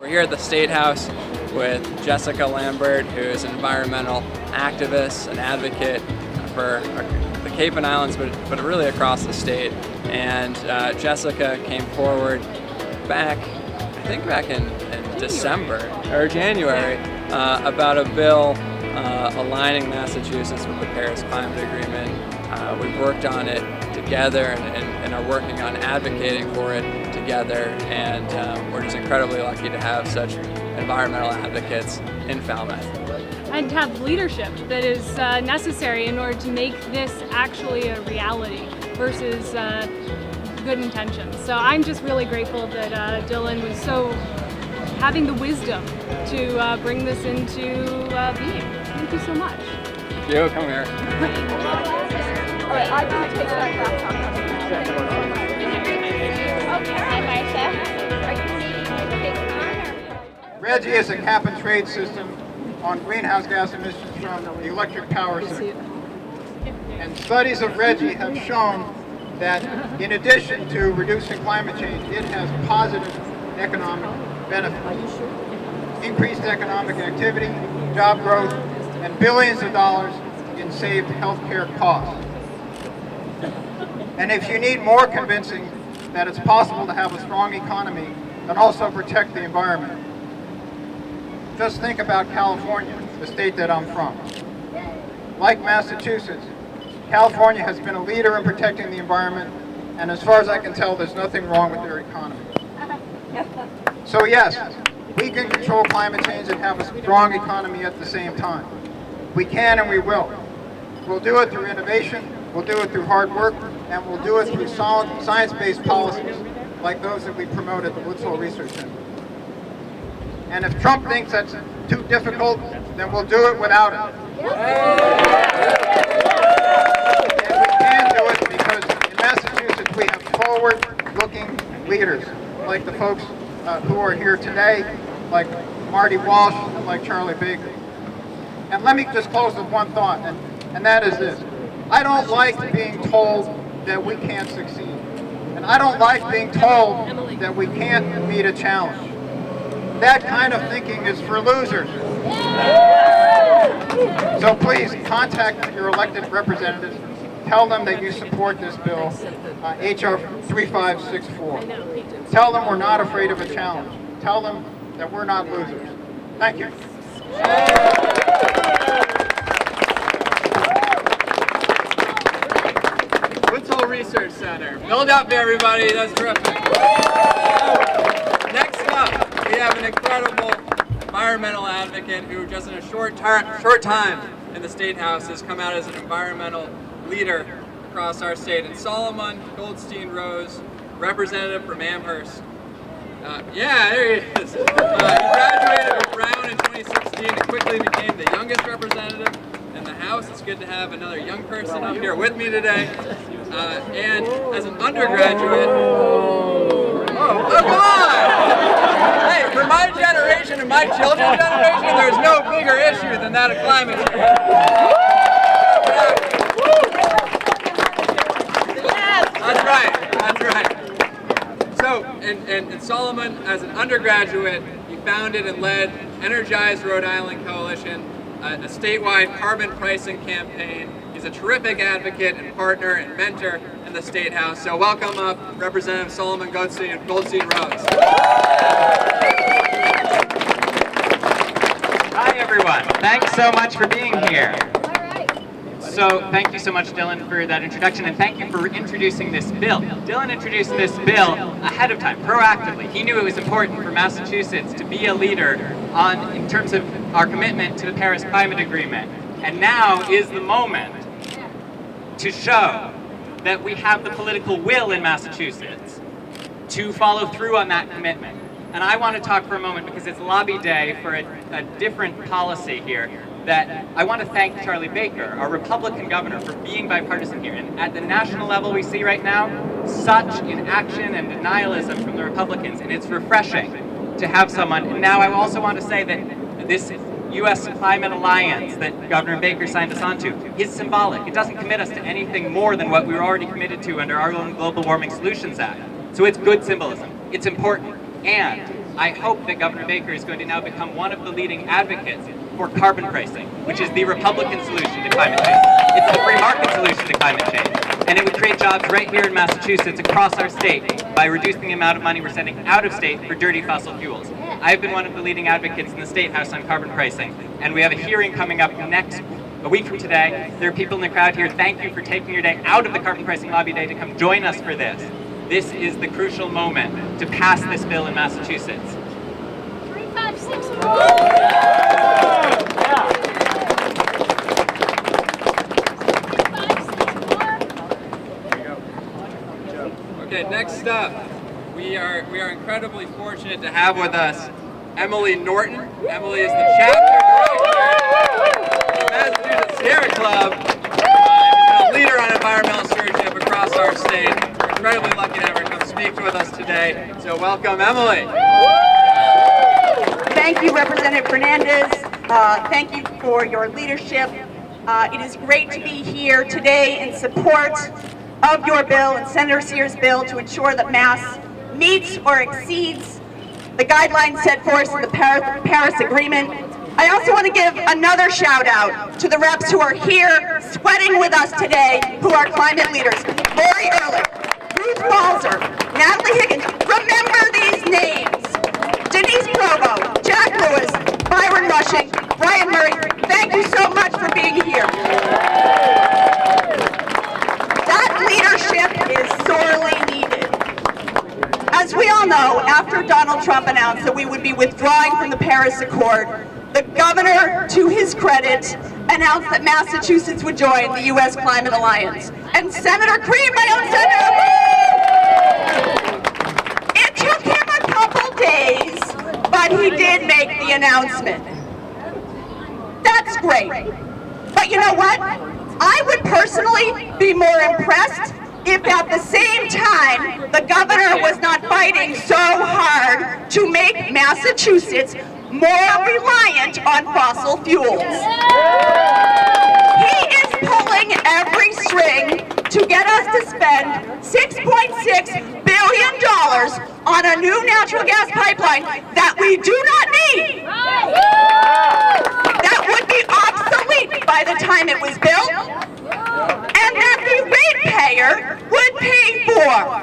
here at the State House with Jessica Lambert, who is an environmental activist, an advocate for the Cape and Islands, but really across the state. And Jessica came forward back in December or January about a bill aligning Massachusetts with the Paris Climate Agreement. We've worked on it together and are working on advocating for it together, and we're just incredibly lucky to have such environmental advocates in Falmouth. And to have leadership that is necessary in order to make this actually a reality versus good intentions. So I'm just really grateful that Dylan was so having the wisdom to bring this into being. Thank you so much. Thank you. Come here. All right, I can take that laptop. RGGI is a cap-and-trade system on greenhouse gas emissions from the electric power sector. And studies of RGGI have shown that in addition to reducing climate change, it has positive economic benefits. Increased economic activity, job growth, and billions of dollars in saved healthcare costs. And if you need more convincing that it's possible to have a strong economy and also protect the environment, just think about California, the state that I'm from. Like Massachusetts, California has been a leader in protecting the environment, and as far as I can tell, there's nothing wrong with their economy. So yes, we can control climate change and have a strong economy at the same time. We can and we will. We'll do it through innovation, we'll do it through hard work, and we'll do it through solid science-based policies like those that we promote at the Woods Hole Research Center. And if Trump thinks that's too difficult, then we'll do it without it. And we can do it because in Massachusetts we have forward-looking leaders, like the folks who are here today, like Marty Walsh and like Charlie Baker. And let me just close with one thought, and that is this. I don't like being told that we can't succeed. And I don't like being told that we can't meet a challenge. That kind of thinking is for losers. So please contact your elected representatives. Tell them that you support this bill, H.3564. Tell them we're not afraid of a challenge. Tell them that we're not losers. Thank you. Woods Hole Research Center. Build up, everybody. That's terrific. Next up, we have an incredible environmental advocate who just in a short time in the State House has come out as an environmental leader across our state. And Solomon Goldstein-Rose, representative from Amherst. Yeah, there he is. He graduated with Brown in 2016 and quickly became the youngest representative in the House. It's good to have another young person up here with me today. And as an undergraduate, oh, come on! Hey, for my generation and my children's generation, there's no bigger issue than that of climate change. That's right, that's right. So, and Solomon, as an undergraduate, he founded and led Energize Rhode Island Coalition, a statewide carbon pricing campaign. He's a terrific advocate and partner and mentor in the State House. So welcome up Representative Solomon Goldstein-Rose. Hi everyone, thanks so much for being here. So thank you so much, Dylan, for that introduction, and thank you for introducing this bill. Dylan introduced this bill ahead of time, proactively. He knew it was important for Massachusetts to be a leader in terms of our commitment to the Paris Climate Agreement. And now is the moment to show that we have the political will in Massachusetts to follow through on that commitment. And I want to talk for a moment, because it's lobby day for a different policy here, that I want to thank Charlie Baker, our Republican governor, for being bipartisan here. And at the national level we see right now such inaction and denialism from the Republicans, and it's refreshing to have someone. And now I also want to say that this U.S. Climate Alliance that Governor Baker signed us onto is symbolic. It doesn't commit us to anything more than what we were already committed to under our own Global Warming Solutions Act. So it's good symbolism. It's important. And I hope that Governor Baker is going to now become one of the leading advocates for carbon pricing, which is the Republican solution to climate change. It's the free market solution to climate change. And it would create jobs right here in Massachusetts across our state by reducing the amount of money we're sending out of state for dirty fossil fuels. I've been one of the leading advocates in the State House on carbon pricing, and we have a hearing coming up a week from today. There are people in the crowd here. Thank you for taking your day out of the Carbon Pricing Lobby Day to come join us for this. This is the crucial moment to pass this bill in Massachusetts. 3564. Okay, next up, we are incredibly fortunate to have with us Emily Norton. Emily is the chapter director of the Massachusetts Sierra Club. She's been a leader on environmental stewardship across our state. We're incredibly lucky to have her come speak with us today. So welcome, Emily. Thank you, Representative Fernandes. Thank you for your leadership. It is great to be here today in support of your bill and Senator Sears' bill to ensure that Mass meets or exceeds the guidelines set forth in the Paris Agreement. I also want to give another shout out to the reps who are here sweating with us today, who are climate leaders. Lori Ehrlich, Ruth Balzer, Natalie Higgins. Remember these names. Denise Provo, Jack Lewis, Byron Rushing, Brian Murray. Thank you so much for being here. That leadership is sorely needed. As we all know, after Donald Trump announced that we would be withdrawing from the Paris Accord, the governor, to his credit, announced that Massachusetts would join the U.S. Climate Alliance. And Senator Creed, my own senator, it took him a couple days, but he did make the announcement. That's great. But you know what? I would personally be more impressed if at the same time the governor was not fighting so hard to make Massachusetts more reliant on fossil fuels. He is pulling every string to get us to spend $6.6 billion on a new natural gas pipeline that we do not need. That would be obsolete by the time it was built, and that the ratepayer would pay for.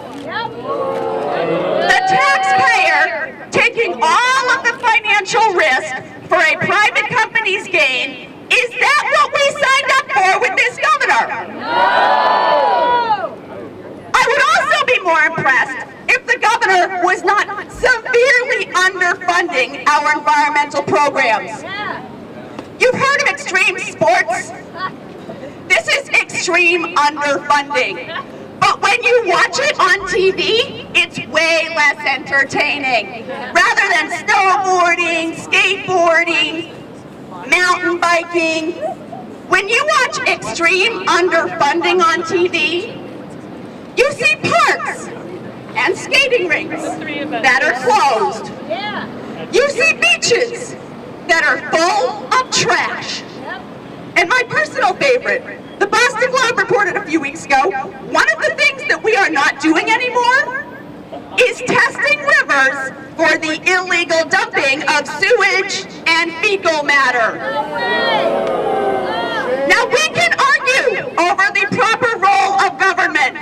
The taxpayer taking all of the financial risk for a private company's gain. Is that what we signed up for with this governor? I would also be more impressed if the governor was not severely underfunding our environmental programs. You've heard of extreme sports? This is extreme underfunding. But when you watch it on TV, it's way less entertaining. Rather than snowboarding, skateboarding, mountain biking, when you watch extreme underfunding on TV, you see parks and skating rinks that are closed. You see beaches that are full of trash. And my personal favorite, the Boston Globe reported a few weeks ago, one of the things that we are not doing anymore is testing rivers for the illegal dumping of sewage and fecal matter. Now we can argue over the proper role of government,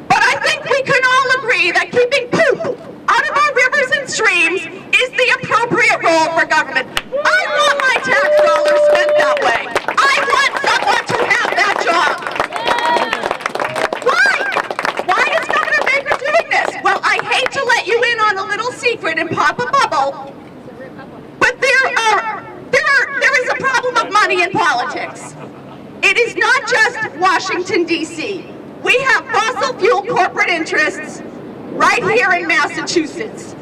but I think we can all agree that keeping poop out of our rivers and streams is the appropriate role for government. I want my tax dollars spent that way. I want someone to have that job. Why? Why is Governor Baker doing this? Well, I hate to let you in on a little secret and pop a bubble, but there is a problem of money in politics. It is not just Washington, D.C. We have fossil fuel corporate interests right here in Massachusetts.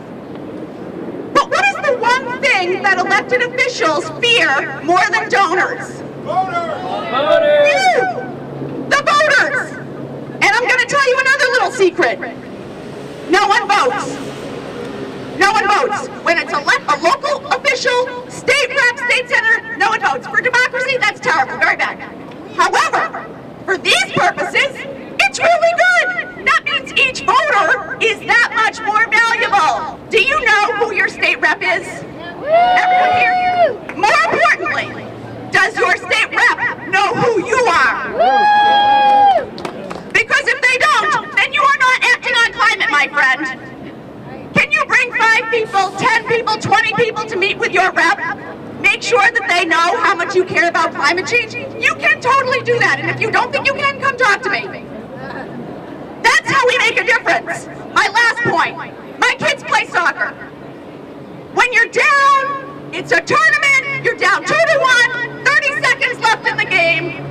But what is the one thing that elected officials fear more than donors? Voters! You! The voters! And I'm going to tell you another little secret. No one votes. No one votes. When it's a local official, state rep, state senator, no one votes. For democracy, that's terrible, very bad. However, for these purposes, it's really good. That means each voter is that much more valuable. Do you know Everyone here? More importantly, does your state rep know who you are? Because if they don't, then you are not acting on climate, my friend. Can you bring 5 people, 10 people, 20 people to meet with your rep? Make sure that they know how much you care about climate change? You can totally do that, and if you don't think you can, come talk to me. That's how we make a difference. My last point, my kids play soccer. When you're down, it's a tournament, you're down 2-1, 30 seconds left in the game,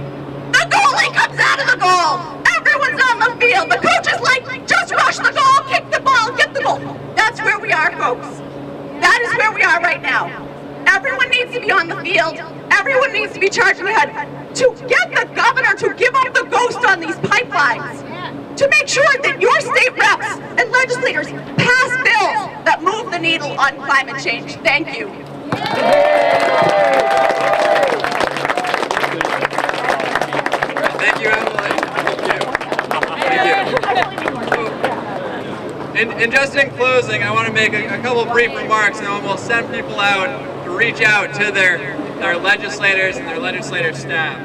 the goalie comes out of the goal, everyone's on the field, the coach is like, just rush the goal, kick the ball, get the goal. That's where we are, folks. That is where we are right now. Everyone needs to be on the field. Everyone needs to be charging ahead to get the governor to give up the ghost on these pipelines, to make sure that your state reps and legislators pass bills that move the needle on climate change. Thank you. Thank you, Emily. Thank you. And just in closing, I want to make a couple brief remarks, and then we'll send people out to reach out to their legislators and their legislator staff.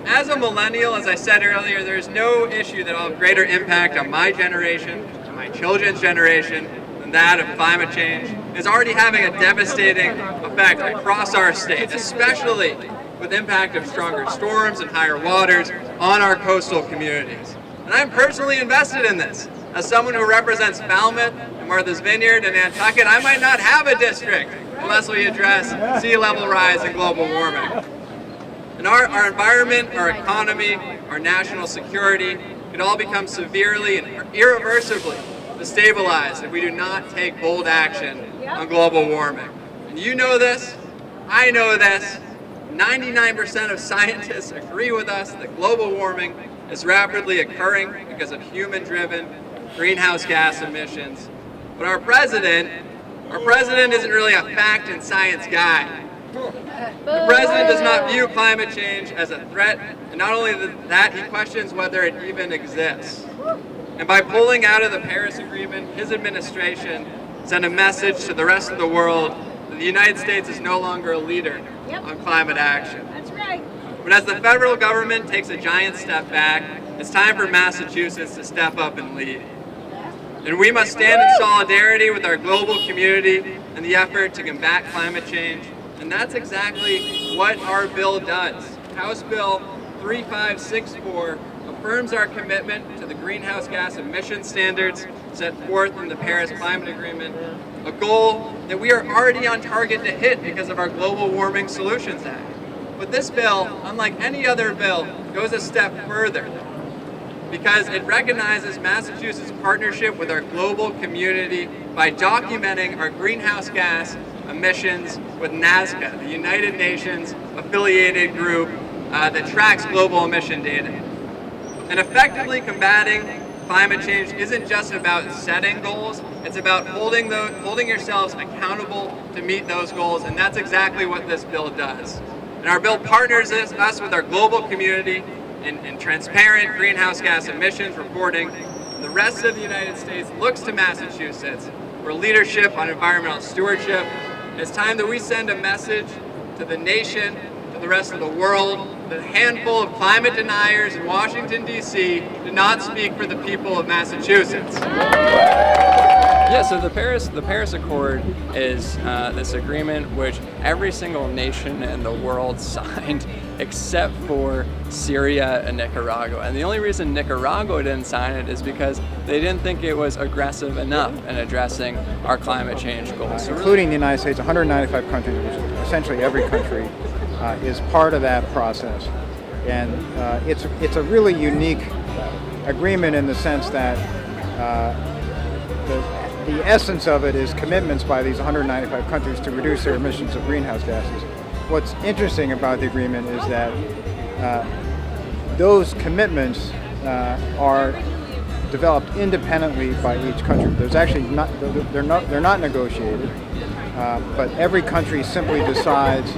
As a millennial, as I said earlier, there's no issue that will have greater impact on my generation and my children's generation than that of climate change. It's already having a devastating effect across our state, especially with the impact of stronger storms and higher waters on our coastal communities. And I'm personally invested in this. As someone who represents Falmouth and Martha's Vineyard and Nantucket, I might not have a district unless we address sea level rise and global warming. And our environment, our economy, our national security could all become severely and irreversibly destabilized if we do not take bold action on global warming. And you know this, I know this, 99% of scientists agree with us that global warming is rapidly occurring because of human-driven greenhouse gas emissions. But our president isn't really a fact and science guy. The president does not view climate change as a threat, and not only that, he questions whether it even exists. And by pulling out of the Paris Agreement, his administration sent a message to the rest of the world that the United States is no longer a leader on climate action. That's right. But as the federal government takes a giant step back, it's time for Massachusetts to step up and lead. And we must stand in solidarity with our global community in the effort to combat climate change. And that's exactly what our bill does. House Bill 3564 affirms our commitment to the greenhouse gas emission standards set forth in the Paris Climate Agreement, a goal that we are already on target to hit because of our Global Warming Solutions Act. But this bill, unlike any other bill, goes a step further because it recognizes Massachusetts' partnership with our global community by documenting our greenhouse gas emissions with NASCA, the United Nations affiliated group that tracks global emission data. And effectively combating climate change isn't just about setting goals, it's about holding yourselves accountable to meet those goals, and that's exactly what this bill does. And our bill partners us with our global community in transparent greenhouse gas emissions reporting. The rest of the United States looks to Massachusetts for leadership on environmental stewardship. It's time that we send a message to the nation, to the rest of the world, that a handful of climate deniers in Washington, D.C. do not speak for the people of Massachusetts. Yeah, so the Paris Accord is this agreement which every single nation in the world signed except for Syria and Nicaragua. And the only reason Nicaragua didn't sign it is because they didn't think it was aggressive enough in addressing our climate change goals. Including the United States, 195 countries, which is essentially every country, is part of that process. And it's a really unique agreement in the sense that the essence of it is commitments by these 195 countries to reduce their emissions of greenhouse gases. What's interesting about the agreement is that those commitments are developed independently by each country. There's actually they're not negotiated, but every country simply decides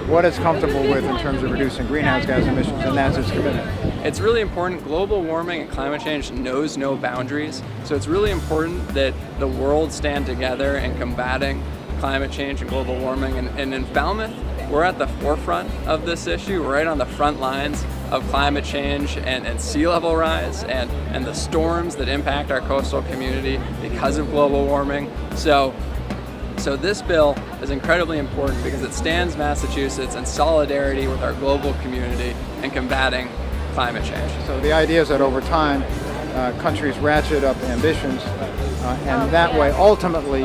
what it's comfortable with in terms of reducing greenhouse gas emissions, and that's its commitment. It's really important. Global warming and climate change knows no boundaries, so it's really important that the world stand together in combating climate change and global warming. And in Falmouth, we're at the forefront of this issue. We're right on the front lines of climate change and sea level rise and the storms that impact our coastal community because of global warming. So this bill is incredibly important because it stands Massachusetts in solidarity with our global community in combating climate change. So the idea is that over time, countries ratchet up ambitions, and that way, ultimately,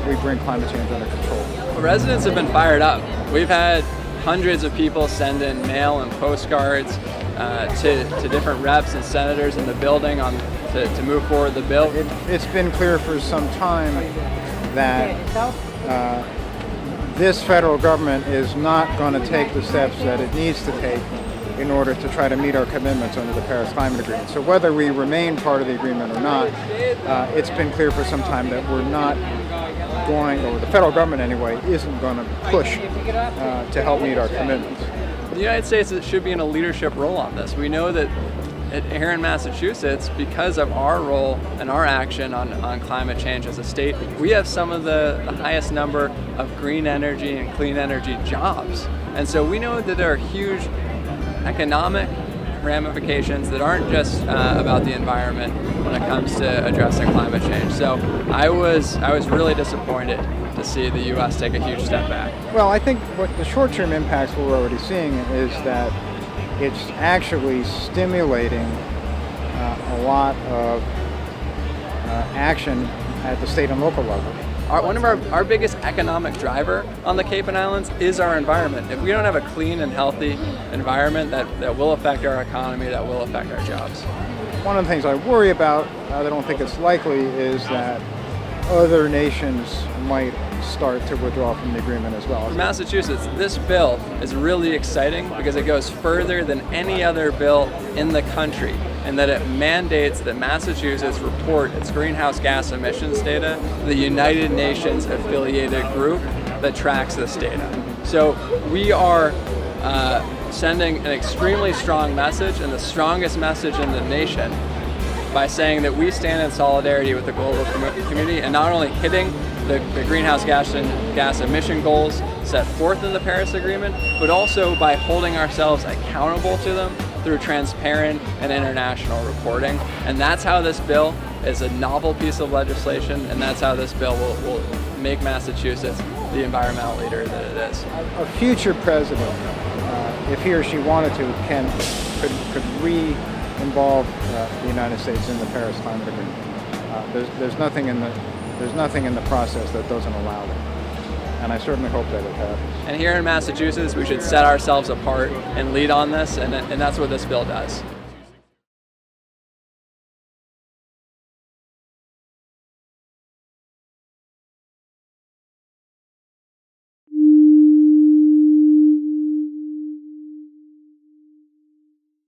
we bring climate change under control. Residents have been fired up. We've had hundreds of people send in mail and postcards to different reps and senators in the building to move forward the bill. It's been clear for some time that this federal government is not going to take the steps that it needs to take in order to try to meet our commitments under the Paris Climate Agreement. So whether we remain part of the agreement or not, it's been clear for some time that we're not going, or the federal government anyway, isn't going to push to help meet our commitments. The United States should be in a leadership role on this. We know that here in Massachusetts, because of our role and our action on climate change as a state, we have some of the highest number of green energy and clean energy jobs. And so we know that there are huge economic ramifications that aren't just about the environment when it comes to addressing climate change. So I was really disappointed to see the U.S. take a huge step back. Well, I think what the short-term impacts we're already seeing is that it's actually stimulating a lot of action at the state and local level. One of our biggest economic driver on the Cape and Islands is our environment. If we don't have a clean and healthy environment, that will affect our economy, that will affect our jobs. One of the things I worry about, I don't think it's likely, is that other nations might start to withdraw from the agreement as well. For Massachusetts, this bill is really exciting because it goes further than any other bill in the country, and that it mandates that Massachusetts report its greenhouse gas emissions data to the United Nations affiliated group that tracks this data. So we are sending an extremely strong message, and the strongest message in the nation, by saying that we stand in solidarity with the global community and not only hitting the greenhouse gas emission goals set forth in the Paris Agreement, but also by holding ourselves accountable to them through transparent and international reporting. And that's how this bill is a novel piece of legislation, and that's how this bill will make Massachusetts the environmental leader that it is. A future president, if he or she wanted to, could re-involve the United States in the Paris Climate Agreement. There's nothing in the process that doesn't allow that. And I certainly hope that it happens. And here in Massachusetts, we should set ourselves apart and lead on this, and that's what this bill does.